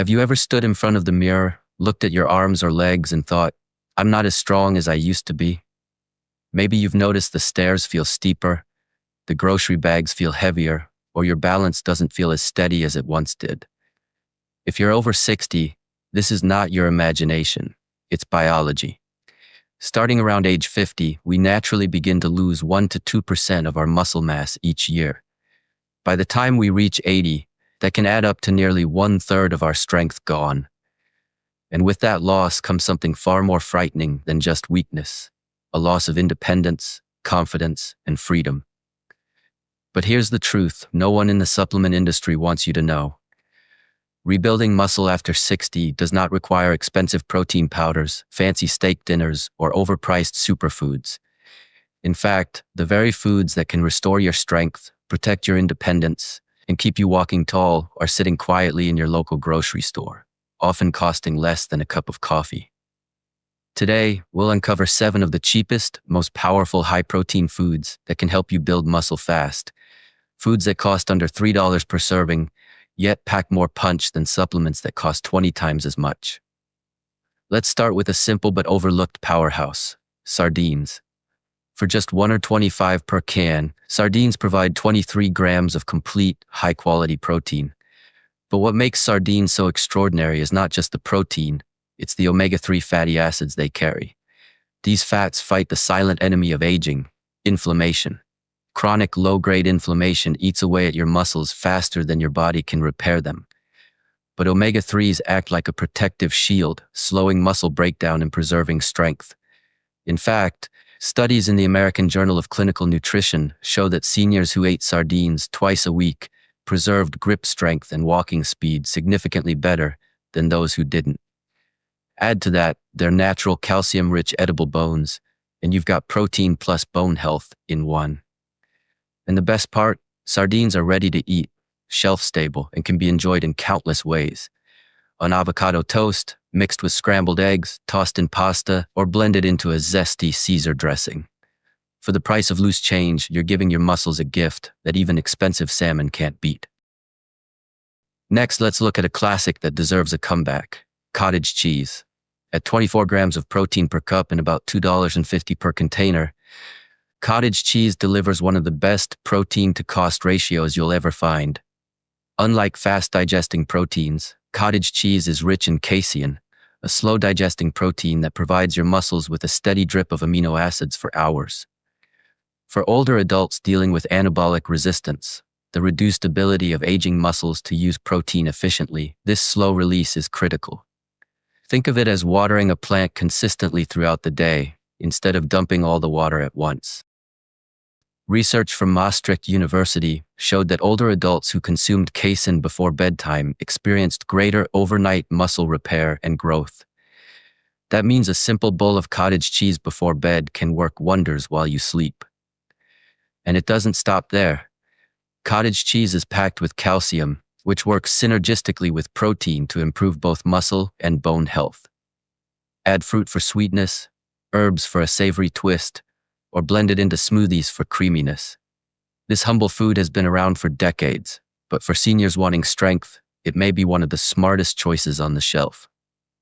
Have you ever stood in front of the mirror, looked at your arms or legs and thought, I'm not as strong as I used to be? Maybe you've noticed the stairs feel steeper, the grocery bags feel heavier, or your balance doesn't feel as steady as it once did. If you're over 60, this is not your imagination, it's biology. Starting around age 50, we naturally begin to lose 1 to 2% of our muscle mass each year. By the time we reach 80, that can add up to nearly 1/3 of our strength gone. And with that loss comes something far more frightening than just weakness, a loss of independence, confidence, and freedom. But here's the truth no one in the supplement industry wants you to know. Rebuilding muscle after 60 does not require expensive protein powders, fancy steak dinners, or overpriced superfoods. In fact, the very foods that can restore your strength, protect your independence, and keep you walking tall are sitting quietly in your local grocery store, often costing less than a cup of coffee. Today, we'll uncover 7 of the cheapest, most powerful high-protein foods that can help you build muscle fast. Foods that cost under $3 per serving, yet pack more punch than supplements that cost 20 times as much. Let's start with a simple but overlooked powerhouse, sardines. For just $1.25 per can, sardines provide 23 grams of complete, high-quality protein. But what makes sardines so extraordinary is not just the protein, it's the omega-3 fatty acids they carry. These fats fight the silent enemy of aging, inflammation. Chronic low-grade inflammation eats away at your muscles faster than your body can repair them. But omega-3s act like a protective shield, slowing muscle breakdown and preserving strength. In fact, studies in the American Journal of Clinical Nutrition show that seniors who ate sardines twice a week preserved grip strength and walking speed significantly better than those who didn't. Add to that their natural calcium-rich edible bones, and you've got protein plus bone health in one. And the best part, sardines are ready to eat, shelf-stable, and can be enjoyed in countless ways. On avocado toast, mixed with scrambled eggs, tossed in pasta, or blended into a zesty Caesar dressing. For the price of loose change, you're giving your muscles a gift that even expensive salmon can't beat. Next, let's look at a classic that deserves a comeback, cottage cheese. At 24 grams of protein per cup and about $2.50 per container, cottage cheese delivers one of the best protein-to-cost ratios you'll ever find. Unlike fast-digesting proteins, cottage cheese is rich in casein, a slow-digesting protein that provides your muscles with a steady drip of amino acids for hours. For older adults dealing with anabolic resistance, the reduced ability of aging muscles to use protein efficiently, this slow release is critical. Think of it as watering a plant consistently throughout the day, instead of dumping all the water at once. Research from Maastricht University showed that older adults who consumed casein before bedtime experienced greater overnight muscle repair and growth. That means a simple bowl of cottage cheese before bed can work wonders while you sleep. And it doesn't stop there. Cottage cheese is packed with calcium, which works synergistically with protein to improve both muscle and bone health. Add fruit for sweetness, herbs for a savory twist, or blend it into smoothies for creaminess. This humble food has been around for decades, but for seniors wanting strength, it may be one of the smartest choices on the shelf.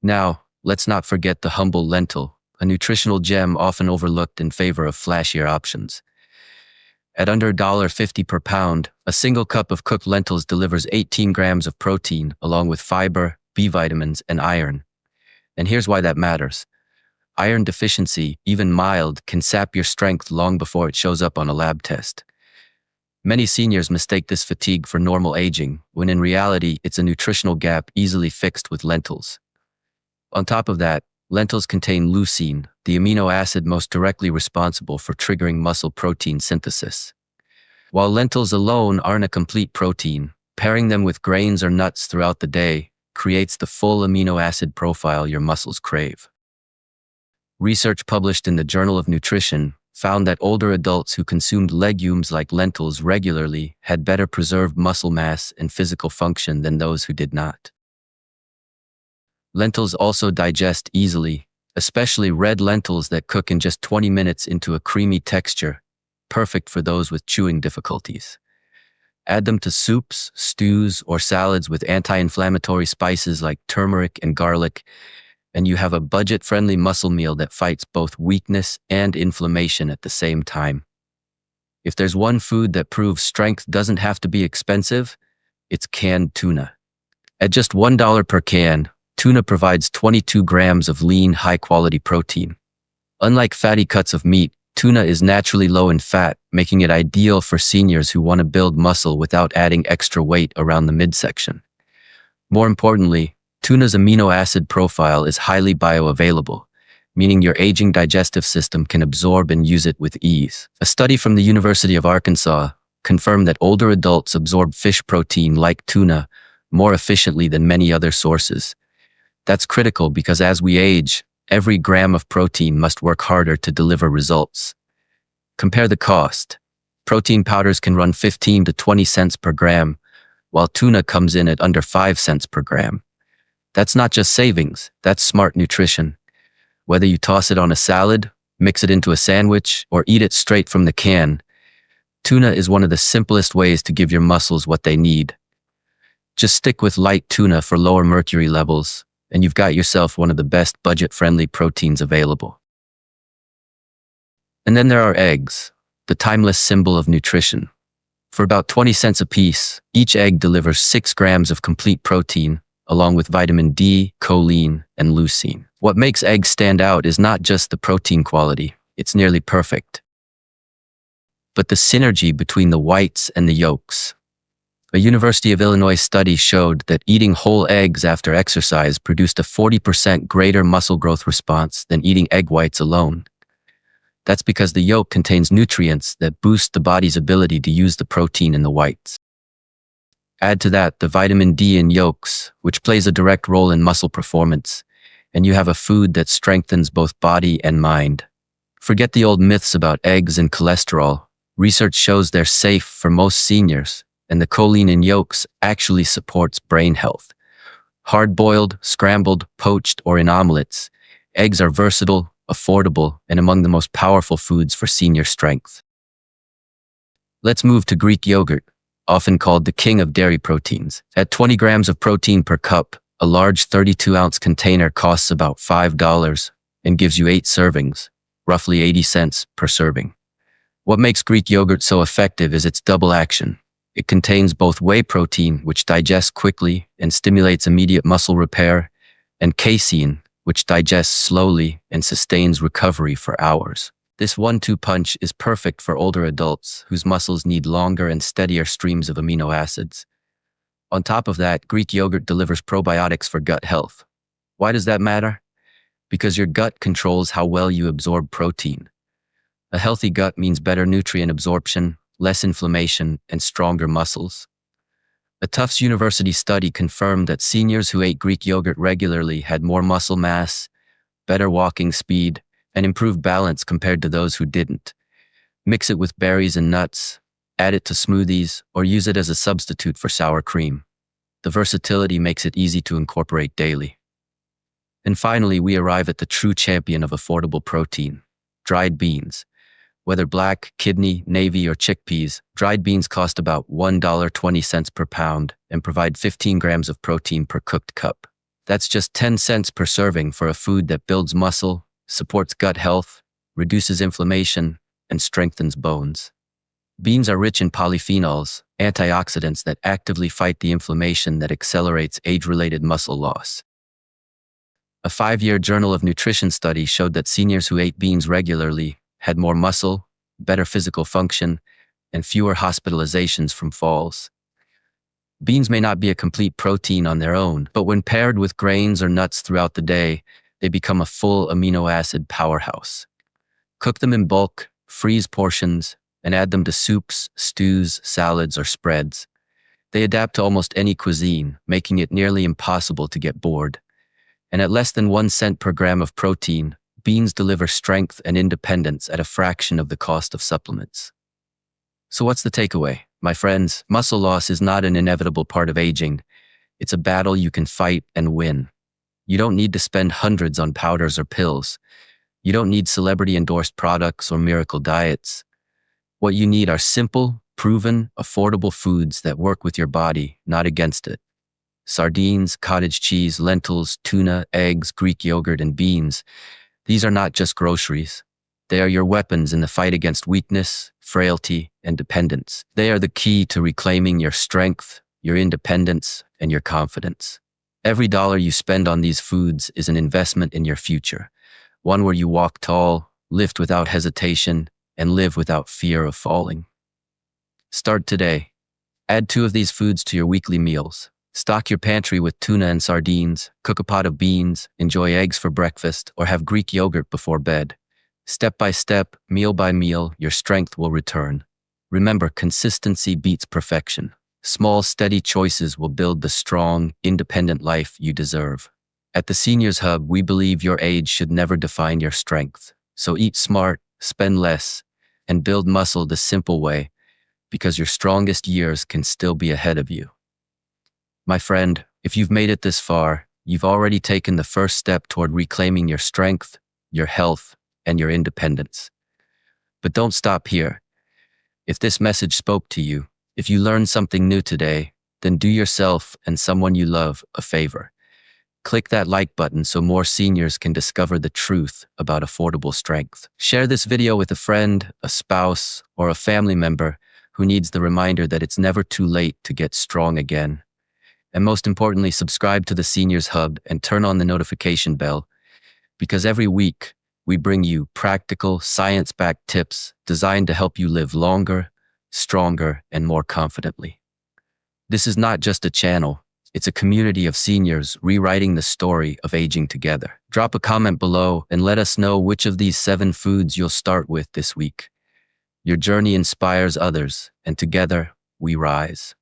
Now, let's not forget the humble lentil, a nutritional gem often overlooked in favor of flashier options. At under $1.50 per pound, a single cup of cooked lentils delivers 18 grams of protein, along with fiber, B vitamins, and iron. And here's why that matters. Iron deficiency, even mild, can sap your strength long before it shows up on a lab test. Many seniors mistake this fatigue for normal aging, when in reality, it's a nutritional gap easily fixed with lentils. On top of that, lentils contain leucine, the amino acid most directly responsible for triggering muscle protein synthesis. While lentils alone aren't a complete protein, pairing them with grains or nuts throughout the day creates the full amino acid profile your muscles crave. Research published in the Journal of Nutrition found that older adults who consumed legumes like lentils regularly had better preserved muscle mass and physical function than those who did not. Lentils also digest easily, especially red lentils that cook in just 20 minutes into a creamy texture, perfect for those with chewing difficulties. Add them to soups, stews, or salads with anti-inflammatory spices like turmeric and garlic, and you have a budget-friendly muscle meal that fights both weakness and inflammation at the same time. If there's one food that proves strength doesn't have to be expensive, it's canned tuna. At just $1 per can, tuna provides 22 grams of lean, high-quality protein. Unlike fatty cuts of meat, tuna is naturally low in fat, making it ideal for seniors who want to build muscle without adding extra weight around the midsection. More importantly, tuna's amino acid profile is highly bioavailable, meaning your aging digestive system can absorb and use it with ease. A study from the University of Arkansas confirmed that older adults absorb fish protein like tuna more efficiently than many other sources. That's critical because as we age, every gram of protein must work harder to deliver results. Compare the cost. Protein powders can run 15 to 20 cents per gram, while tuna comes in at under 5 cents per gram. That's not just savings, that's smart nutrition. Whether you toss it on a salad, mix it into a sandwich, or eat it straight from the can, tuna is one of the simplest ways to give your muscles what they need. Just stick with light tuna for lower mercury levels, and you've got yourself one of the best budget-friendly proteins available. And then there are eggs, the timeless symbol of nutrition. For about 20 cents a piece, each egg delivers 6 grams of complete protein, along with vitamin D, choline, and leucine. What makes eggs stand out is not just the protein quality, it's nearly perfect, but the synergy between the whites and the yolks. A University of Illinois study showed that eating whole eggs after exercise produced a 40% greater muscle growth response than eating egg whites alone. That's because the yolk contains nutrients that boost the body's ability to use the protein in the whites. Add to that the vitamin D in yolks, which plays a direct role in muscle performance, and you have a food that strengthens both body and mind. Forget the old myths about eggs and cholesterol. Research shows they're safe for most seniors, and the choline in yolks actually supports brain health. Hard-boiled, scrambled, poached, or in omelets, eggs are versatile, affordable, and among the most powerful foods for senior strength. Let's move to Greek yogurt, often called the king of dairy proteins. At 20 grams of protein per cup, a large 32-ounce container costs about $5 and gives you 8 servings, roughly 80 cents per serving. What makes Greek yogurt so effective is its double action. It contains both whey protein, which digests quickly and stimulates immediate muscle repair, and casein, which digests slowly and sustains recovery for hours. This 1-2 punch is perfect for older adults whose muscles need longer and steadier streams of amino acids. On top of that, Greek yogurt delivers probiotics for gut health. Why does that matter? Because your gut controls how well you absorb protein. A healthy gut means better nutrient absorption, less inflammation, and stronger muscles. A Tufts University study confirmed that seniors who ate Greek yogurt regularly had more muscle mass, better walking speed, and improved balance compared to those who didn't. Mix it with berries and nuts, add it to smoothies, or use it as a substitute for sour cream. The versatility makes it easy to incorporate daily. And finally, we arrive at the true champion of affordable protein, dried beans. Whether black, kidney, navy, or chickpeas, dried beans cost about $1.20 per pound and provide 15 grams of protein per cooked cup. That's just 10 cents per serving for a food that builds muscle, supports gut health, reduces inflammation, and strengthens bones. Beans are rich in polyphenols, antioxidants that actively fight the inflammation that accelerates age-related muscle loss. A 5-year Journal of Nutrition study showed that seniors who ate beans regularly had more muscle, better physical function, and fewer hospitalizations from falls. Beans may not be a complete protein on their own, but when paired with grains or nuts throughout the day, they become a full amino acid powerhouse. Cook them in bulk, freeze portions, and add them to soups, stews, salads, or spreads. They adapt to almost any cuisine, making it nearly impossible to get bored. And at less than 1 cent per gram of protein, beans deliver strength and independence at a fraction of the cost of supplements. So what's the takeaway? My friends, muscle loss is not an inevitable part of aging. It's a battle you can fight and win. You don't need to spend hundreds on powders or pills. You don't need celebrity-endorsed products or miracle diets. What you need are simple, Proven, affordable foods that work with your body, not against it. Sardines, cottage cheese, lentils, tuna, eggs, Greek yogurt, and beans. These are not just groceries. They are your weapons in the fight against weakness, frailty, and dependence. They are the key to reclaiming your strength, your independence, and your confidence. Every dollar you spend on these foods is an investment in your future, one where you walk tall, lift without hesitation, and live without fear of falling. Start today. Add 2 of these foods to your weekly meals. Stock your pantry with tuna and sardines, cook a pot of beans, enjoy eggs for breakfast, or have Greek yogurt before bed. Step by step, meal by meal, your strength will return. Remember, consistency beats perfection. Small, steady choices will build the strong, independent life you deserve. At the Seniors Hub, we believe your age should never define your strength. So eat smart, spend less, and build muscle the simple way, because your strongest years can still be ahead of you. My friend, if you've made it this far, you've already taken the first step toward reclaiming your strength, your health, and your independence. But don't stop here. If this message spoke to you, if you learned something new today, then do yourself and someone you love a favor. Click that like button so more seniors can discover the truth about affordable strength. Share this video with a friend, a spouse, or a family member who needs the reminder that it's never too late to get strong again. And most importantly, subscribe to the Seniors Hub and turn on the notification bell, because every week we bring you practical, science-backed tips designed to help you live longer, stronger, and more confidently. This is not just a channel, it's a community of seniors rewriting the story of aging together. Drop a comment below and let us know which of these 7 foods you'll start with this week. Your journey inspires others, and together we rise.